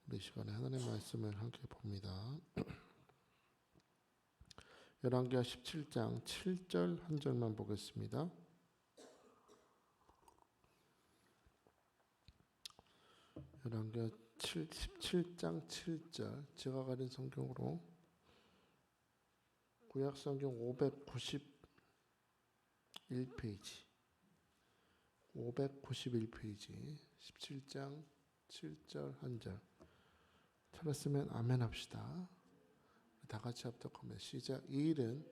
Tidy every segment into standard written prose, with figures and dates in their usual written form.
우리 시간에 하나님의 말씀을 함께 봅니다. 열왕기하 17장 7절 한 절만 보겠습니다. 열왕기하 17장 7절, 제가 가진 성경으로 구약 성경 591페이지 591페이지 17장 7절 한 절. 찾았으면 아멘 합시다. 다 같이 합독하면 시작. 이 일은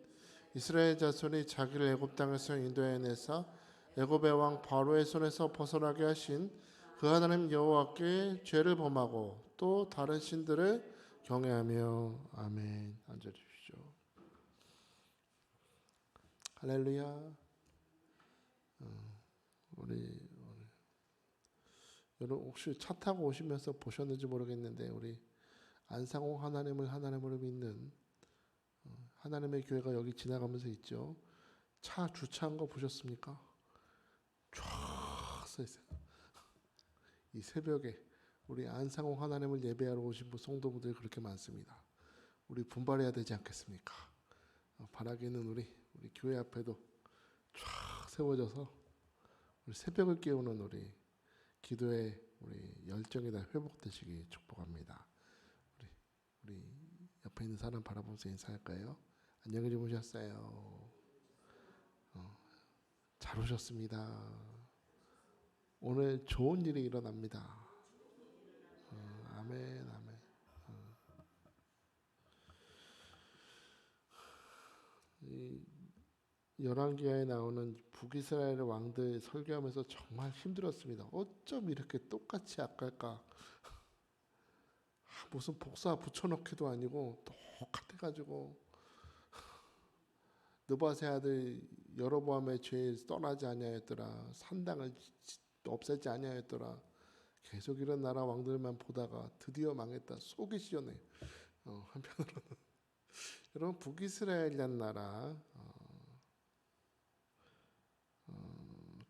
이스라엘 자손이 자기를 애굽 땅에서 인도해내서 애굽의 왕 바로의 손에서 벗어나게 하신 그 하나님 여호와께 죄를 범하고 또 다른 신들을 경외하며. 아멘. 앉아주십시오. 할렐루야. 우리 여러분 혹시 차 타고 오시면서 보셨는지 모르겠는데, 우리 안상홍 하나님으로 믿는 하나님의 교회가 여기 지나가면서 있죠. 차 주차한 거 보셨습니까? 쫙 서 있어요. 이 새벽에 우리 안상홍 하나님을 예배하러 오신 성도분들이 그렇게 많습니다. 우리 분발해야 되지 않겠습니까? 바라기는 우리 교회 앞에도 쫙 세워져서 우리 새벽을 깨우는 우리 기도의 우리 열정이 다 회복되시기 축복합니다. 우리 옆에 있는 사람 바라보면서 인사할까요? 안녕히 주무셨어요. 잘 오셨습니다. 오늘 좋은 일이 일어납니다. 아멘, 아멘. 이 열왕기하에 나오는 북이스라엘 왕들 설교하면서 정말 힘들었습니다. 어쩜 이렇게 똑같이 악할까? 무슨 복사 붙여넣기도 아니고 똑같아가지고, 느바세 아들 여로보암의 죄에 떠나지 아니하였더라, 산당을 없애지 아니하였더라, 계속 이런 나라 왕들만 보다가 드디어 망했다. 속이 시원해요. 한편으로는 여러분, 북이스라엘이라는 나라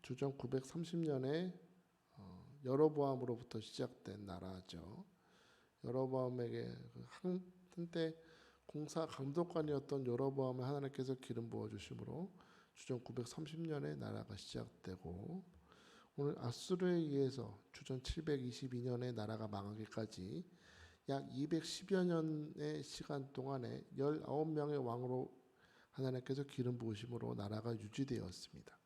주전 930년에 여로보암으로부터 시작된 나라죠. 여로보암에게 한때 공사 감독관이었던 여로보암을 하나님께서 기름 부어 주심으로 주전 930년에 나라가 시작되고, 오늘 아수르에 의해서 주전 722년에 나라가 망하기까지 약 210여 년의 시간 동안에 19명의 왕으로 하나님께서 기름 부으심으로 나라가 유지되었습니다.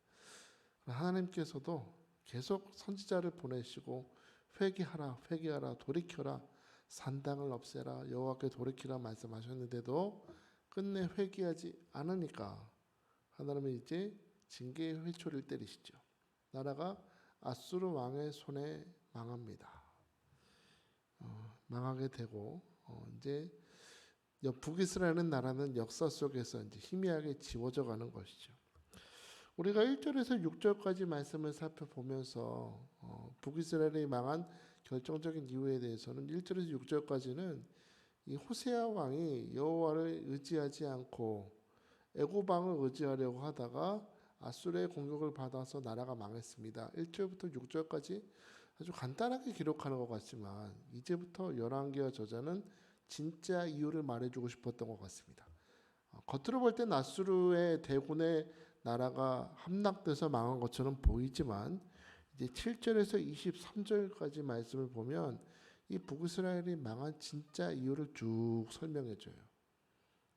하나님께서도 계속 선지자를 보내시고 회개하라 돌이켜라, 산당을 없애라, 여호와께 돌이키라 말씀하셨는데도 끝내 회개하지 않으니까 하나님은 이제 징계의 회초리를 때리시죠. 나라가 아수르 왕의 손에 망합니다. 망하게 되고 이제 북이스라엘은 나라는 역사 속에서 이제 희미하게 지워져 가는 것이죠. 우리가 1절에서 6절까지 말씀을 살펴보면서 북이스라엘이 망한 결정적인 이유에 대해서는 1절에서 6절까지는 이 호세아 왕이 여호와를 의지하지 않고 애굽 왕을 의지하려고 하다가 아수르의 공격을 받아서 나라가 망했습니다. 1절부터 6절까지 아주 간단하게 기록하는 것 같지만, 이제부터 열왕기하 저자는 진짜 이유를 말해주고 싶었던 것 같습니다. 겉으로 볼 땐 아수르의 대군의 나라가 함락돼서 망한 것처럼 보이지만, 이제 7절에서 23절까지 말씀을 보면 이 북이스라엘이 망한 진짜 이유를 쭉 설명해줘요.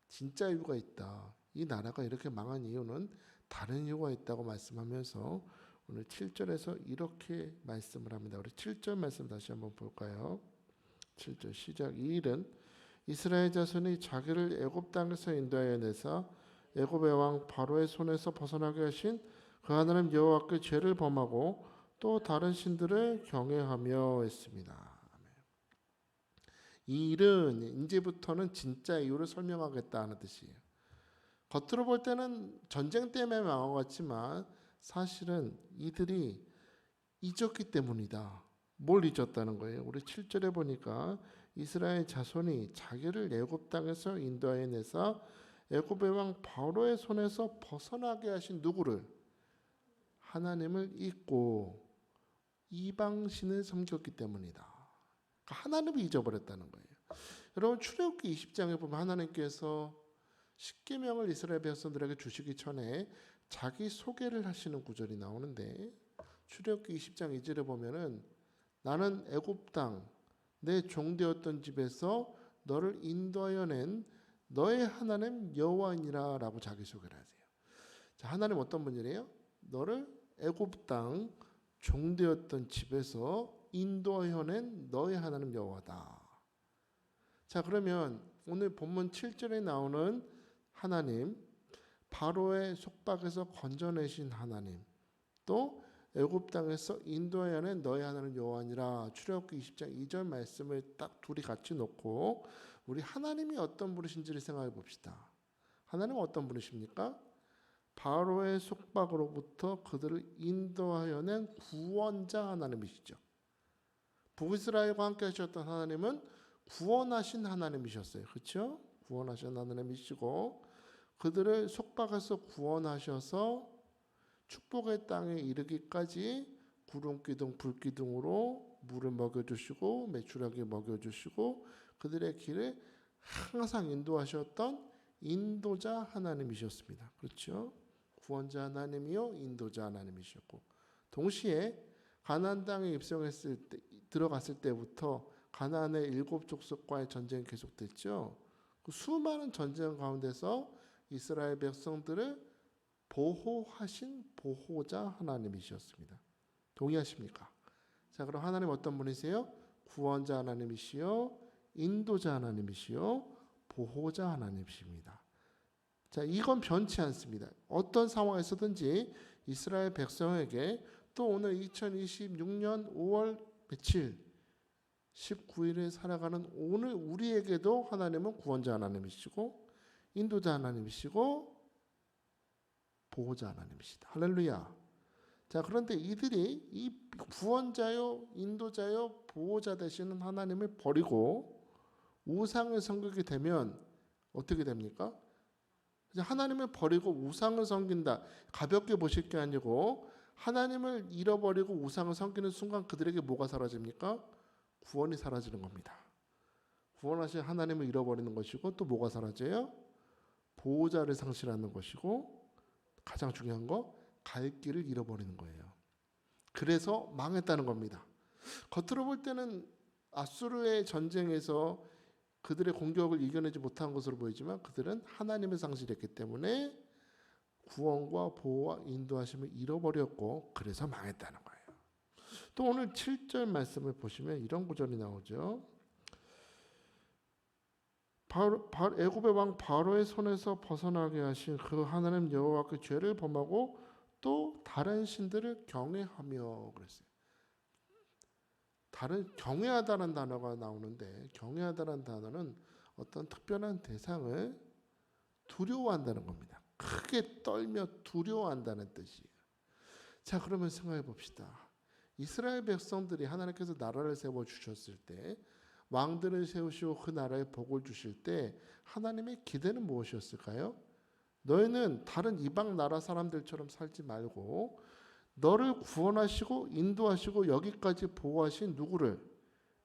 진짜 이유가 있다. 이 나라가 이렇게 망한 이유는 다른 이유가 있다고 말씀하면서 오늘 7절에서 이렇게 말씀을 합니다. 우리 7절 말씀 다시 한번 볼까요? 7절 시작. 이 일은 이스라엘 자손이 자기를 애굽 땅에서 인도하여 내서 애굽의 왕 바로의 손에서 벗어나게 하신 그 하나님 여호와께 죄를 범하고 또 다른 신들을 경외하며 했습니다. 이 일은 이제부터는 진짜 이유를 설명하겠다 하는 뜻이에요. 겉으로 볼 때는 전쟁 때문에 망한 것 같지만 사실은 이들이 잊었기 때문이다. 뭘 잊었다는 거예요? 우리 7절에 보니까 이스라엘 자손이 자기를 애굽 땅에서 인도하여 내서 애굽의 왕 바로의 손에서 벗어나게 하신 누구를? 하나님을 잊고 이방신을 섬겼기 때문이다. 하나님이 잊어버렸다는 거예요. 여러분 출애굽기 20장에 보면 하나님께서 십계명을 이스라엘 백성들에게 주시기 전에 자기 소개를 하시는 구절이 나오는데 출애굽기 20장 2절에 보면은 나는 애굽 땅 내 종되었던 집에서 너를 인도하여 낸 너의 하나님 여호와니라라고 자기 소개를 하세요. 자, 하나님 어떤 분이래요? 너를 애굽 땅 종되었던 집에서 인도하여 낸 너의 하나님 여호와다. 자, 그러면 오늘 본문 7절에 나오는 하나님, 바로의 속박에서 건져내신 하나님, 또 애굽 땅에서 인도하여 낸 너의 하나님 여호와니라. 출애굽기 20장 2절 말씀을 딱 둘이 같이 놓고 우리 하나님이 어떤 분이신지를 생각해 봅시다. 하나님은 어떤 분이십니까? 바로의 속박으로부터 그들을 인도하여 낸 구원자 하나님이시죠. 북이스라엘과 함께 하셨던 하나님은 구원하신 하나님이셨어요. 그렇죠? 구원하신 하나님이시고 그들을 속박에서 구원하셔서 축복의 땅에 이르기까지 구름 기둥 불 기둥으로 물을 먹여주시고 메추라기 먹여주시고 그들의 길을 항상 인도하셨던 인도자 하나님이셨습니다. 그렇죠? 구원자 하나님이요 인도자 하나님이셨고 동시에 가나안 땅에 입성했을 때 들어갔을 때부터 가나안의 7 족속과의 전쟁이 계속됐죠. 그 수많은 전쟁 가운데서 이스라엘 백성들을 보호하신 보호자 하나님이셨습니다. 동의하십니까? 자, 그럼 하나님 어떤 분이세요? 구원자 하나님이시요, 인도자 하나님이시요, 보호자 하나님이십니다. 자, 이건 변치 않습니다. 어떤 상황에서든지 이스라엘 백성에게 또 오늘 2026년 5월 며칠 19일에 살아가는 오늘 우리에게도 하나님은 구원자 하나님이시고 인도자 하나님이시고 보호자 하나님이시다. 할렐루야. 자, 그런데 이들이 이 구원자요, 인도자요, 보호자 되시는 하나님을 버리고 우상을 섬기게 되면 어떻게 됩니까? 하나님을 버리고 우상을 섬긴다. 가볍게 보실 게 아니고 하나님을 잃어버리고 우상을 섬기는 순간 그들에게 뭐가 사라집니까? 구원이 사라지는 겁니다. 구원하신 하나님을 잃어버리는 것이고 또 뭐가 사라져요? 보호자를 상실하는 것이고 가장 중요한 거 갈 길을 잃어버리는 거예요. 그래서 망했다는 겁니다. 겉으로 볼 때는 아수르의 전쟁에서 그들의 공격을 이겨내지 못한 것으로 보이지만 그들은 하나님을 상실했기 때문에 구원과 보호와 인도하심을 잃어버렸고 그래서 망했다는 거예요. 또 오늘 7절 말씀을 보시면 이런 구절이 나오죠. 애굽의 왕 바로의 손에서 벗어나게 하신 그 하나님 여호와께 죄를 범하고 또 다른 신들을 경외하며 그랬어요. 다른 경외하다는 단어가 나오는데 경외하다는 단어는 어떤 특별한 대상을 두려워한다는 겁니다. 크게 떨며 두려워한다는 뜻이에요. 자, 그러면 생각해 봅시다. 이스라엘 백성들이 하나님께서 나라를 세워 주셨을 때 왕들을 세우시고 그 나라에 복을 주실 때 하나님의 기대는 무엇이었을까요? 너희는 다른 이방 나라 사람들처럼 살지 말고 너를 구원하시고 인도하시고 여기까지 보호하신 누구를?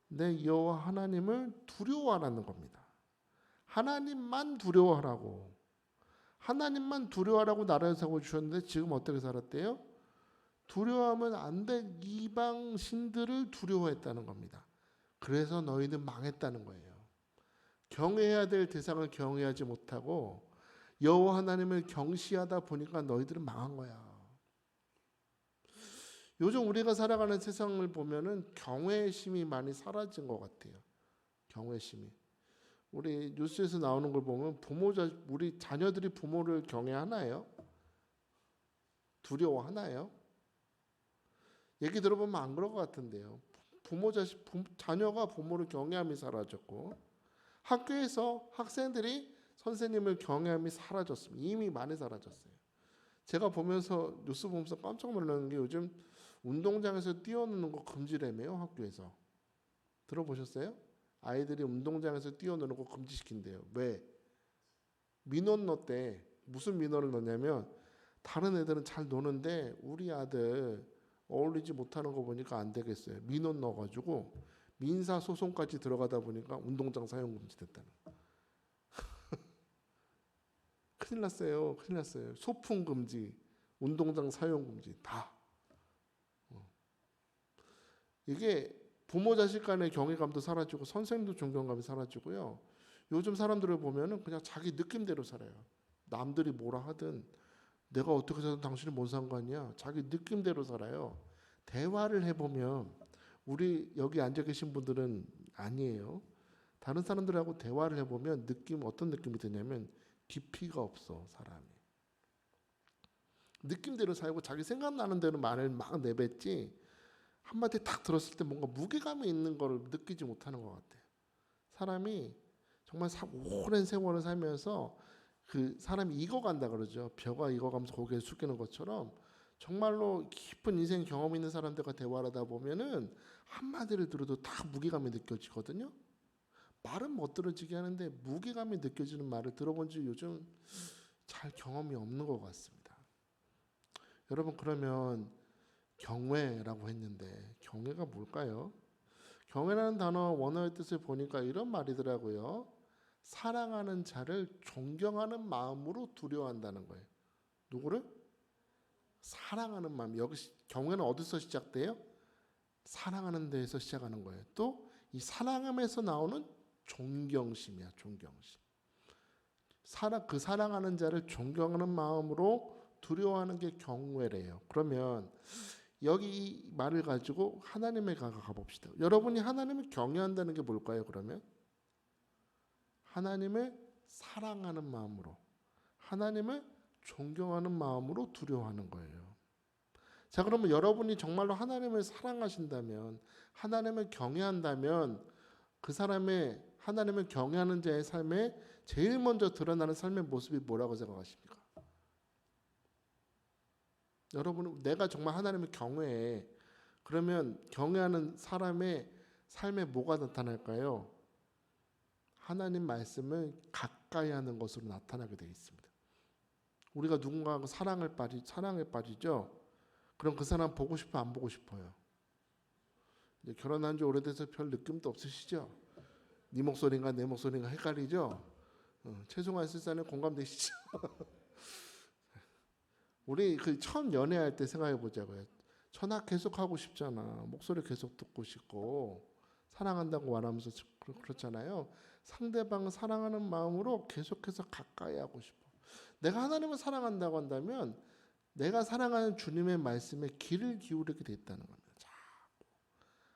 내 여호와 하나님을 두려워하라는 겁니다. 하나님만 두려워하라고. 하나님만 두려워하라고 나라를 세워 주셨는데 지금 어떻게 살았대요? 두려워하면 안 될 이방 신들을 두려워했다는 겁니다. 그래서 너희는 망했다는 거예요. 경외해야 될 대상을 경외하지 못하고 여호와 하나님을 경시하다 보니까 너희들은 망한 거야. 요즘 우리가 살아가는 세상을 보면은 경외심이 많이 사라진 것 같아요. 경외심이. 우리 뉴스에서 나오는 걸 보면 우리 자녀들이 부모를 경외하나요? 두려워하나요? 얘기 들어보면 안 그럴 것 같은데요. 자녀가 부모를 경외함이 사라졌고 학교에서 학생들이 선생님을 경외함이 사라졌습니다. 이미 많이 사라졌어요. 제가 보면서 뉴스 보면서 깜짝 놀라는 게 요즘 운동장에서 뛰어노는 거 금지라며요. 학교에서. 들어보셨어요? 아이들이 운동장에서 뛰어노는 거 금지시킨대요. 왜? 민원 넣었대. 무슨 민원을 넣냐면 다른 애들은 잘 노는데 우리 아들 어울리지 못하는 거 보니까 안 되겠어요. 민원 넣어가지고 민사 소송까지 들어가다 보니까 운동장 사용 금지 됐다는 거. 큰일 났어요. 큰일 났어요. 소풍 금지, 운동장 사용 금지 다. 이게 부모 자식 간의 경외감도 사라지고 선생님도 존경감이 사라지고요. 요즘 사람들을 보면은 그냥 자기 느낌대로 살아요. 남들이 뭐라 하든 내가 어떻게 살든 당신이 뭔 상관이야. 자기 느낌대로 살아요. 대화를 해보면 우리 여기 앉아 계신 분들은 아니에요. 다른 사람들하고 대화를 해보면 어떤 느낌이 드냐면 깊이가 없어 사람이. 느낌대로 살고 자기 생각나는 대로 말을 막 내뱉지 한마디 딱 들었을 때 뭔가 무게감이 있는 걸 느끼지 못하는 것 같아요. 사람이 정말 오랜 세월을 살면서 그 사람이 익어간다 그러죠. 벼가 익어가면서 고개를 숙이는 것처럼 정말로 깊은 인생 경험 있는 사람들과 대화를 하다 보면은 한마디를 들어도 다 무게감이 느껴지거든요. 말은 못 들어지게 하는데 무게감이 느껴지는 말을 들어본 지 요즘 잘 경험이 없는 것 같습니다. 여러분 그러면 경외라고 했는데 경외가 뭘까요? 경외라는 단어 원어의 뜻을 보니까 이런 말이더라고요. 사랑하는 자를 존경하는 마음으로 두려워한다는 거예요. 누구를? 사랑하는 마음. 여기 경외는 어디서 시작돼요? 사랑하는 데에서 시작하는 거예요. 또 이 사랑함에서 나오는 존경심이야. 존경심. 그 사랑하는 자를 존경하는 마음으로 두려워하는 게 경외래요. 그러면 여기 이 말을 가지고 하나님에 가봅시다. 여러분이 하나님을 경외한다는 게 뭘까요? 그러면 하나님을 사랑하는 마음으로, 하나님을 존경하는 마음으로 두려워하는 거예요. 자, 그러면 여러분이 정말로 하나님을 사랑하신다면, 하나님을 경외한다면 그 사람의 하나님을 경외하는 자의 삶에 제일 먼저 드러나는 삶의 모습이 뭐라고 생각하십니까? 여러분은 내가 정말 하나님을 경외해. 그러면 경외하는 사람의 삶에 뭐가 나타날까요? 하나님 말씀을 가까이 하는 것으로 나타나게 되어 있습니다. 우리가 누군가하고 사랑에 빠지죠. 그럼 그 사람 보고 싶어 안 보고 싶어요? 이제 결혼한 지 오래돼서 별 느낌도 없으시죠? 네 목소리인가 내 목소리인가 헷갈리죠? 최송환 실사는 공감되시죠? 우리 그 처음 연애할 때 생각해 보자고요. 전화 계속 하고 싶잖아. 목소리 계속 듣고 싶고 사랑한다고 말하면서 그렇잖아요. 상대방 사랑하는 마음으로 계속해서 가까이 하고 싶어. 내가 하나님을 사랑한다고 한다면 내가 사랑하는 주님의 말씀에 귀를 기울이게 됐다는 겁니다. 자꾸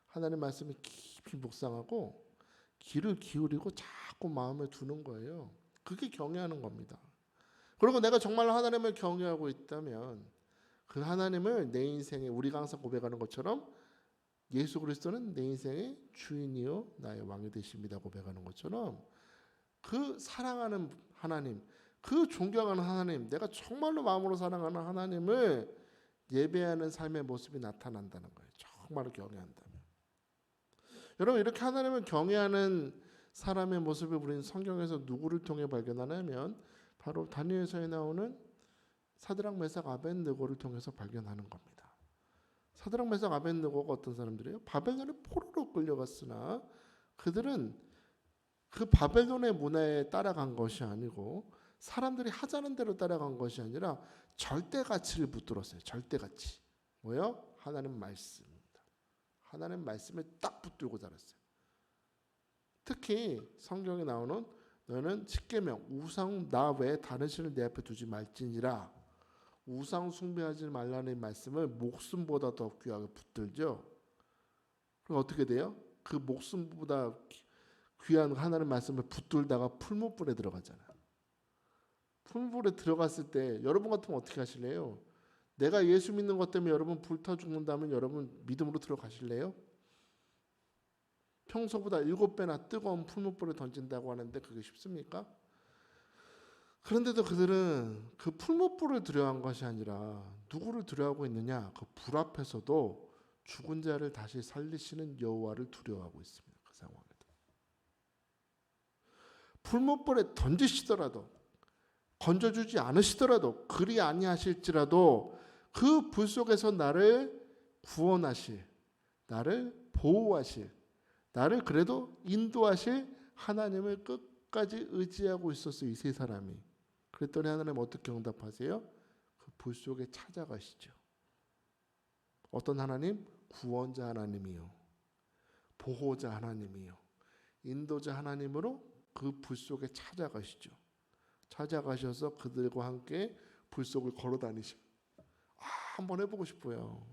하나님 말씀을 깊이 묵상하고 귀를 기울이고 자꾸 마음에 두는 거예요. 그게 경외하는 겁니다. 그리고 내가 정말로 하나님을 경외하고 있다면 그 하나님을 내 인생에 우리가 항상 고백하는 것처럼 예수 그리스도는 내 인생의 주인이요 나의 왕이 되십니다 고백하는 것처럼 그 사랑하는 하나님, 그 존경하는 하나님, 내가 정말로 마음으로 사랑하는 하나님을 예배하는 삶의 모습이 나타난다는 거예요. 정말로 경외한다면. 여러분 이렇게 하나님을 경외하는 사람의 모습을 우리는 성경에서 누구를 통해 발견하냐면 바로 다니엘서에 나오는 사드락 메삭 아벳느고를 통해서 발견하는 겁니다. 사드락 메삭 아벳느고가 어떤 사람들이에요? 바벨론의 포로로 끌려갔으나 그들은 그 바벨론의 문화에 따라간 것이 아니고 사람들이 하자는 대로 따라간 것이 아니라 절대 가치를 붙들었어요. 절대 가치. 뭐요? 하나님 말씀입니다. 하나님 말씀에 딱 붙들고 자랐어요. 특히 성경에 나오는 너는 십계명 우상 나 외에 다른 신을 내 앞에 두지 말지니라. 우상 숭배하지 말라는 말씀을 목숨보다 더 귀하게 붙들죠. 그럼 어떻게 돼요? 그 목숨보다 귀한 하나님 말씀을 붙들다가 풀무불에 들어가잖아요. 풀무불에 들어갔을 때 여러분 같으면 어떻게 하실래요? 내가 예수 믿는 것 때문에 여러분 불타 죽는다면 여러분 믿음으로 들어가실래요? 평소보다 7배나 뜨거운 풀무불에 던진다고 하는데 그게 쉽습니까? 그런데도 그들은 그 풀무불을 두려워한 것이 아니라 누구를 두려워하고 있느냐? 그 불 앞에서도 죽은 자를 다시 살리시는 여호와를 두려워하고 있습니다. 그 상황에도. 풀무불에 던지시더라도 건져주지 않으시더라도 그리 아니하실지라도 그 불 속에서 나를 구원하실, 나를 보호하실, 나를 그래도 인도하실 하나님을 끝까지 의지하고 있었어요. 이 세 사람이. 그랬더니 하나님 어떻게 응답하세요? 그 불 속에 찾아가시죠. 어떤 하나님? 구원자 하나님이요, 보호자 하나님이요, 인도자 하나님으로 그 불 속에 찾아가시죠. 찾아가셔서 그들과 함께 불 속을 걸어 다니시고, 한번 해보고 싶어요.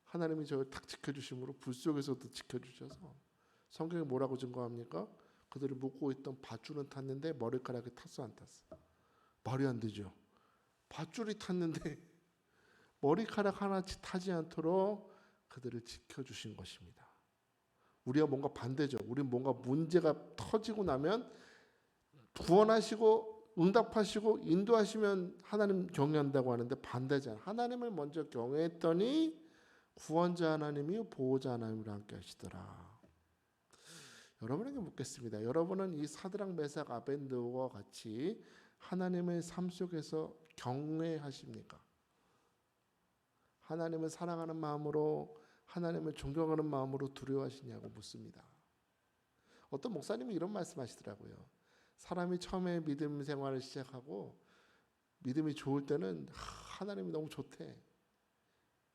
하나님이 저를 탁 지켜주심으로 불 속에서도 지켜주셔서 성경에 뭐라고 증거합니까? 그들을 묶고 있던 밧줄은 탔는데 머리카락이 탔어 안 탔어? 말이 안 되죠. 밧줄이 탔는데 머리카락 하나씩 타지 않도록 그들을 지켜주신 것입니다. 우리가 뭔가 반대죠. 우리는 뭔가 문제가 터지고 나면 구원하시고 응답하시고 인도하시면 하나님 경외한다고 하는데 반대잖아요. 하나님을 먼저 경외했더니 구원자 하나님이 보호자 하나님과 함께 하시더라. 여러분에게 묻겠습니다. 여러분은 이 사드락 메삭 아벤느고와 같이 하나님의 삶 속에서 경외하십니까? 하나님을 사랑하는 마음으로, 하나님을 존경하는 마음으로 두려워하시냐고 묻습니다. 어떤 목사님이 이런 말씀하시더라고요. 사람이 처음에 믿음 생활을 시작하고 믿음이 좋을 때는 하나님이 너무 좋대,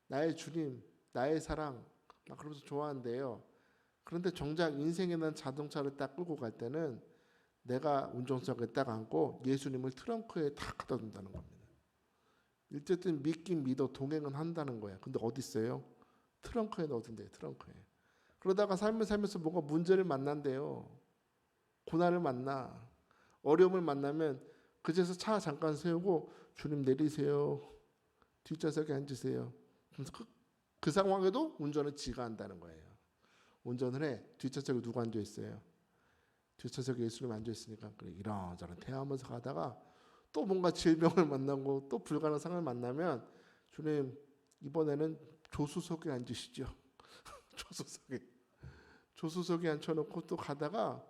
나의 주님, 나의 사랑, 막 그러면서 좋아한대요. 그런데 정작 인생에 난 자동차를 딱 끌고 갈 때는 내가 운전석에 딱 앉고 예수님을 트렁크에 딱 갖다 둔다는 겁니다. 어쨌든 믿긴 믿어, 동행은 한다는 거야. 근데 어디 있어요? 트렁크에 넣어둔대요. 트렁크에. 그러다가 삶을 살면서 뭔가 문제를 만난대요. 고난을 만나, 어려움을 만나면 그제서 차 잠깐 세우고 주님 내리세요, 뒷좌석에 앉으세요. 그래서 그 상황에도 운전은 지가 한다는 거예요. 운전을 해. 뒷좌석에 누가 앉아 있어요? 뒷좌석에 예수님 앉아 있으니까 그래, 이런저런 대화하면서 가다가 또 뭔가 질병을 만나고 또 불가능한 상황을 만나면 주님 이번에는 조수석에 앉으시죠. 조수석에 앉혀놓고 또 가다가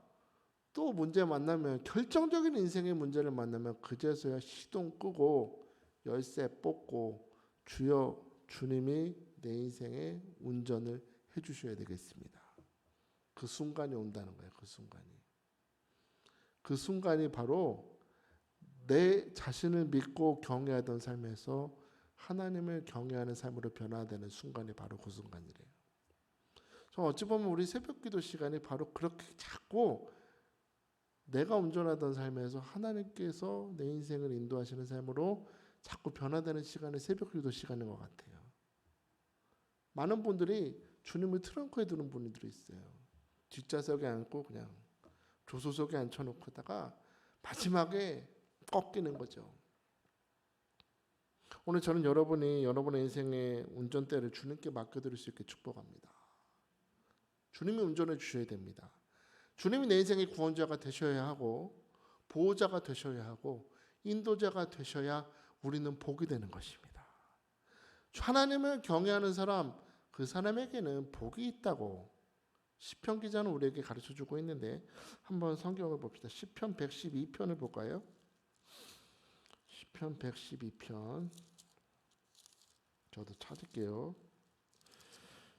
또 문제 만나면, 결정적인 인생의 문제를 만나면 그제서야 시동 끄고 열쇠 뽑고 주여, 주님이 내 인생의 운전을 해주셔야 되겠습니다. 그 순간이 온다는 거예요. 그 순간이 바로 내 자신을 믿고 경외하던 삶에서 하나님을 경외하는 삶으로 변화되는 순간이 바로 그 순간이래요. 어찌 보면 우리 새벽기도 시간이 바로 그렇게 자꾸 내가 운전하던 삶에서 하나님께서 내 인생을 인도하시는 삶으로 자꾸 변화되는 시간이 새벽기도 시간인 것 같아요. 많은 분들이 주님을 트렁크에 두는 분들이 있어요. 뒷좌석에 앉고 그냥 조수석에 앉혀놓고다가 마지막에 꺾이는 거죠. 오늘 저는 여러분이 여러분의 인생의 운전대를 주님께 맡겨드릴 수 있게 축복합니다. 주님이 운전해 주셔야 됩니다. 주님이 내 인생의 구원자가 되셔야 하고 보호자가 되셔야 하고 인도자가 되셔야 우리는 복이 되는 것입니다. 하나님을 경외하는 사람, 그 사람에게는 복이 있다고 시편 기자는 우리에게 가르쳐주고 있는데, 한번 성경을 봅시다. 시편 112편을 볼까요? 시편 112편, 저도 찾을게요.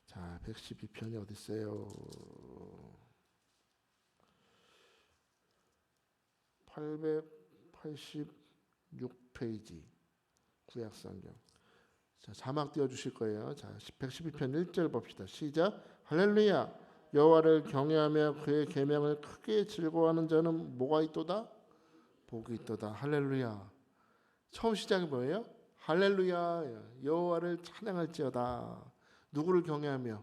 자, 112편이 어디 있어요? 886페이지 구약성경. 자, 자막 띄워주실 거예요. 자, 112편 1절 봅시다. 시작. 할렐루야. 여호와를 경외하며 그의 계명을 크게 즐거워하는 자는 뭐가 있도다? 복이 있도다. 할렐루야. 처음 시작이 뭐예요? 할렐루야. 여호와를 찬양할지어다. 누구를 경외하며?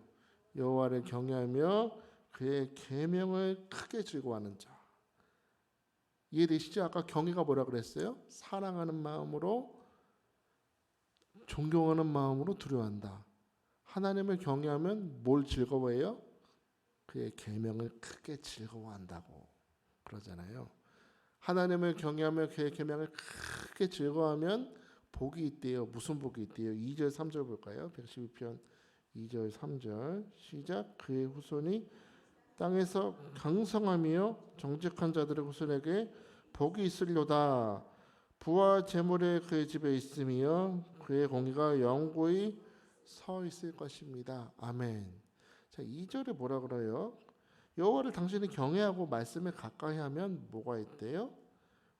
여호와를 경외하며 그의 계명을 크게 즐거워하는 자. 이해되시죠? 아까 경외가 뭐라 그랬어요? 사랑하는 마음으로, 존경하는 마음으로 두려워한다. 하나님을 경외하면 뭘 즐거워해요? 그의 계명을 크게 즐거워한다고 그러잖아요. 하나님을 경외하며 그의 계명을 크게 즐거워하면 복이 있대요. 무슨 복이 있대요? 2절 3절 볼까요? 112편 2절 3절 시작. 그의 후손이 땅에서 강성하며 정직한 자들의 후손에게 복이 있으리로다. 부와 재물이 그의 집에 있으며 그의 공의가 영구히 서 있을 것입니다. 아멘. 자, 2절에 뭐라 그래요? 여호와를 당신이 경외하고 말씀에 가까이 하면 뭐가 있대요?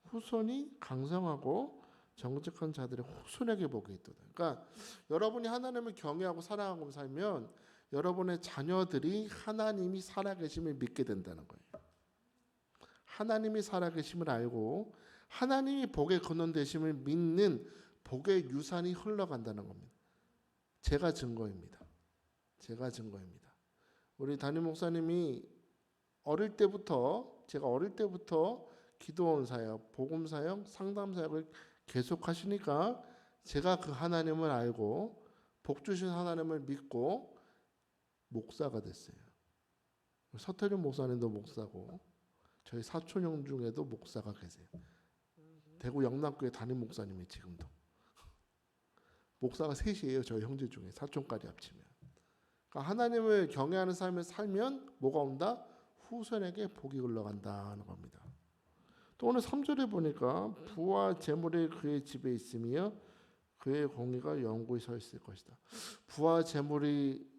후손이 강성하고 정직한 자들의 후손에게 복이 있도다. 그러니까 여러분이 하나님을 경외하고 사랑하고 살면 여러분의 자녀들이 하나님이 살아계심을 믿게 된다는 거예요. 하나님이 살아계심을 알고 하나님이 복의 근원 되심을 믿는 복의 유산이 흘러간다는 겁니다. 제가 증거입니다. 제가 증거입니다. 우리 담임 목사님이 제가 어릴 때부터 기도원 사역, 복음 사역, 상담 사역을 계속 하시니까 제가 그 하나님을 알고 복 주신 하나님을 믿고 목사가 됐어요. 서태륜 목사님도 목사고 저희 사촌 형 중에도 목사가 계세요. 대구 영남교회 담임 목사님이 지금도 목사가 셋이에요. 저희 형제 중에 사촌까지 합치면. 그러니까 하나님을 경외하는 삶을 살면 뭐가 온다? 후손에게 복이 흘러간다는 겁니다. 또 오늘 3절에 보니까 부와 재물이 그의 집에 있으며 그의 공의가 영구히 서 있을 것이다. 부와 재물이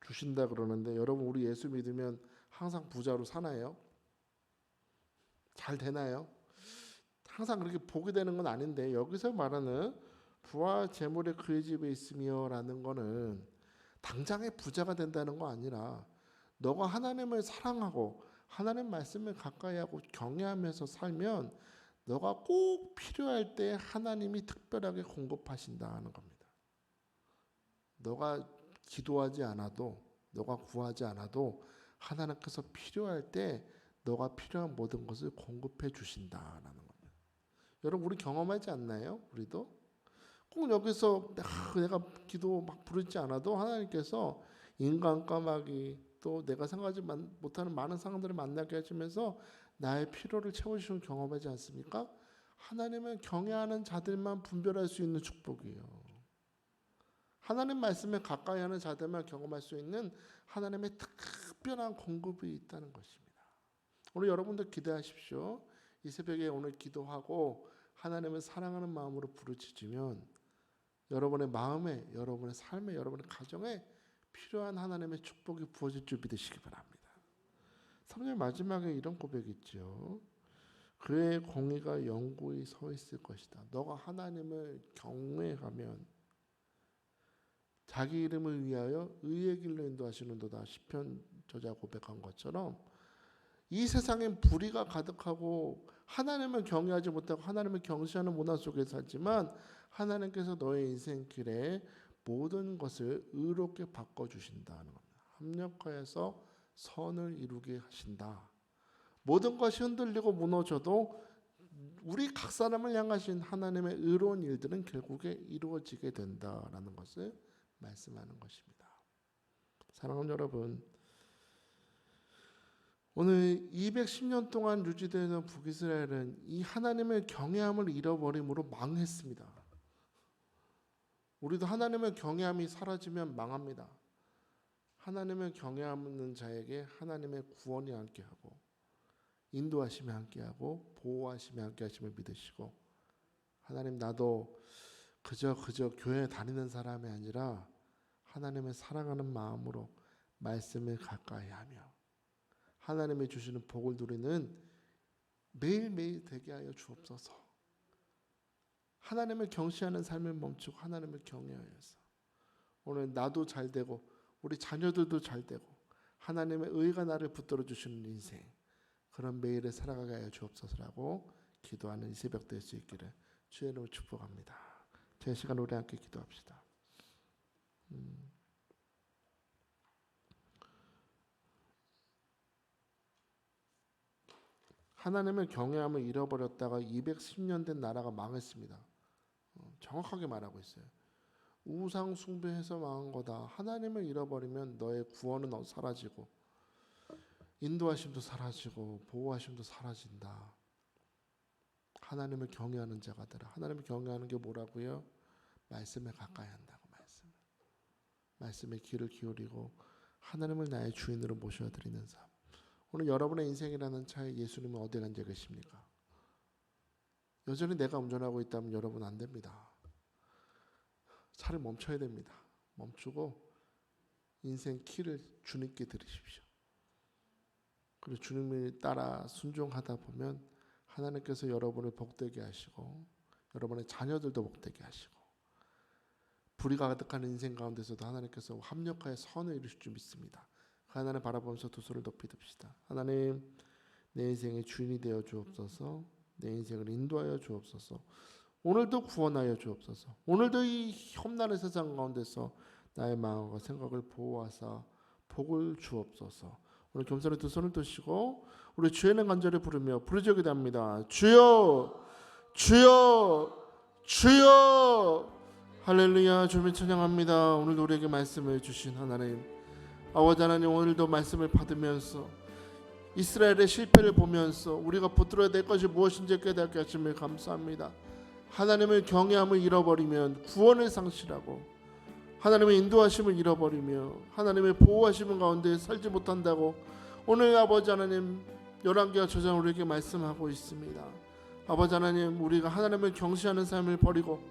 주신다 그러는데 여러분 우리 예수 믿으면 항상 부자로 사나요? 잘 되나요? 항상 그렇게 복이 되는 건 아닌데 여기서 말하는 부와 재물이 그의 집에 있으며라는 거는 당장의 부자가 된다는 거 아니라 너가 하나님을 사랑하고 하나님 말씀을 가까이 하고 경외하면서 살면 너가 꼭 필요할 때 하나님이 특별하게 공급하신다는 겁니다. 너가 기도하지 않아도 너가 구하지 않아도 하나님께서 필요할 때 너가 필요한 모든 것을 공급해 주신다라는 겁니다. 여러분 우리 경험하지 않나요? 우리도 꼭 여기서 내가 기도 막 부르지 않아도 하나님께서 인간 까마귀 또 내가 생각하지 못하는 많은 상황들을 만나게 해주면서 나의 필요를 채워주시는 경험하지 않습니까? 하나님을 경외하는 자들만 분별할 수 있는 축복이에요. 하나님 말씀에 가까이 하는 자들만 경험할 수 있는 하나님의 특별한 공급이 있다는 것입니다. 오늘 여러분들 기대하십시오. 이 새벽에 오늘 기도하고 하나님을 사랑하는 마음으로 부르짖으면 여러분의 마음에, 여러분의 삶에, 여러분의 가정에 필요한 하나님의 축복이 부어질 줄 믿으시기 바랍니다. 3절 마지막에 이런 고백이 있죠. 그의 공의가 영구히 서 있을 것이다. 너가 하나님을 경외하면 자기 이름을 위하여 의의 길로 인도하시는도다. 시편 저자 고백한 것처럼 이 세상엔 불의가 가득하고 하나님을 경외하지 못하고 하나님을 경시하는 문화 속에 살지만 하나님께서 너의 인생길에 모든 것을 의롭게 바꿔주신다는 겁니다. 합력하여서 선을 이루게 하신다. 모든 것이 흔들리고 무너져도 우리 각 사람을 향하신 하나님의 의로운 일들은 결국에 이루어지게 된다라는 것을 말씀하는 것입니다. 사랑하는 여러분, 오늘 210년 동안 유지되는 북이스라엘은 이 하나님의 경외함을 잃어버림으로 망했습니다. 우리도 하나님의 경외함이 사라지면 망합니다. 하나님의 경외하는 자에게 하나님의 구원이 함께하고 인도하심이 함께하고 보호하심이 함께하심을 믿으시고 하나님 나도 그저 교회 다니는 사람이 아니라 하나님을 사랑하는 마음으로 말씀을 가까이 하며 하나님이 주시는 복을 누리는 매일매일 되게 하여 주옵소서. 하나님을 경시하는 삶을 멈추고 하나님을 경외하여서 오늘 나도 잘 되고 우리 자녀들도 잘 되고 하나님의 의가 나를 붙들어 주시는 인생 그런 매일을 살아가게 하여 주옵소서라고 기도하는 이 새벽 될 수 있기를 주의 이름으로 축복합니다. 제 시간 우리 함께 기도합시다. 하나님의 경외함을 잃어버렸다가 210년 된 나라가 망했습니다. 정확하게 말하고 있어요. 우상 숭배해서 망한 거다. 하나님을 잃어버리면 너의 구원은 사라지고 인도하심도 사라지고 보호하심도 사라진다. 하나님을 경외하는 자가 되라. 하나님을 경외하는 게 뭐라고요? 말씀에 가까이 한다고. 말씀에 귀를 기울이고 하나님을 나의 주인으로 모셔드리는 삶. 오늘 여러분의 인생이라는 차에 예수님은 어디에 앉아 계십니까? 여전히 내가 운전하고 있다면 여러분 안 됩니다. 차를 멈춰야 됩니다. 멈추고 인생 키를 주님께 드리십시오. 그리고 주님을 따라 순종하다 보면 하나님께서 여러분을 복되게 하시고 여러분의 자녀들도 복되게 하시고 불의가 가득한 인생 가운데서도 하나님께서 합력하여 선을 이루실 줄 믿습니다. 하나님 바라보면서 두 손을 높이 듭시다. 하나님, 내 인생의 주인이 되어 주옵소서. 내 인생을 인도하여 주옵소서. 오늘도 구원하여 주옵소서. 오늘도 이 험난한 세상 가운데서 나의 마음과 생각을 보호하사 복을 주옵소서. 오늘 겸손히 두 손을 드시고 우리 주의 이름 간절히 부르며 부르짖게 됩니다. 주여, 주여, 주여. 할렐루야. 주님 찬양합니다. 오늘도 우리에게 말씀을 주신 하나님, 아버지 하나님, 오늘도 말씀을 받으면서 이스라엘의 실패를 보면서 우리가 붙들어야 될 것이 무엇인지 깨닫게 하심을 감사합니다. 하나님을 경외함을 잃어버리면 구원을 상실하고 하나님의 인도하심을 잃어버리며 하나님의 보호하심을 가운데 살지 못한다고 오늘 아버지 하나님 열왕기하 저장 우리에게 말씀하고 있습니다. 아버지 하나님, 우리가 하나님을 경시하는 삶을 버리고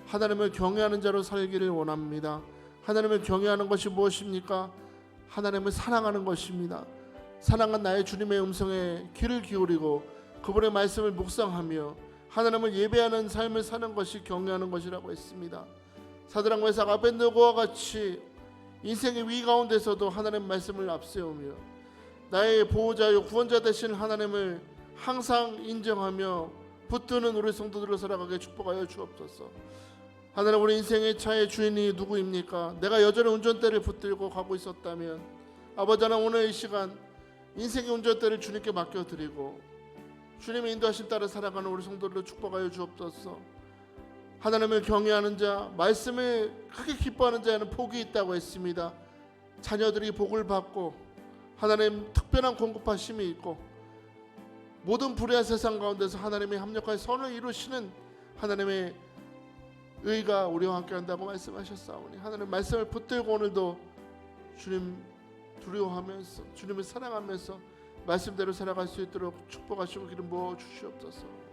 하나님을 경외하는 자로 살기를 원합니다. 하나님을 경외하는 것이 무엇입니까? 하나님을 사랑하는 것입니다. 사랑한 나의 주님의 음성에 귀를 기울이고 그분의 말씀을 묵상하며 하나님을 예배하는 삶을 사는 것이 경외하는 것이라고 했습니다. 사드락 메삭 아벳느고와 같이 인생의 위 가운데서도 하나님 말씀을 앞세우며 나의 보호자요 구원자 되신 하나님을 항상 인정하며 붙드는 우리 성도들로 살아가게 축복하여 주옵소서. 하나님, 우리 인생의 차의 주인이 누구입니까? 내가 여전히 운전대를 붙들고 가고 있었다면 아버지 하나님, 오늘 이 시간 인생의 운전대를 주님께 맡겨드리고 주님의 인도하심 따라 살아가는 우리 성도들을 축복하여 주옵소서. 하나님을 경외하는 자, 말씀을 크게 기뻐하는 자에는 복이 있다고 했습니다. 자녀들이 복을 받고 하나님 특별한 공급하심이 있고 모든 불의한 세상 가운데서 하나님의 합력하여 선을 이루시는 하나님의 의가 우리와 함께 한다고 말씀하셨사오니 하나님 말씀을 붙들고 오늘도 주님 두려워하면서 주님을 사랑하면서 말씀대로 살아갈 수 있도록 축복하시고 기름 부어 주시옵소서.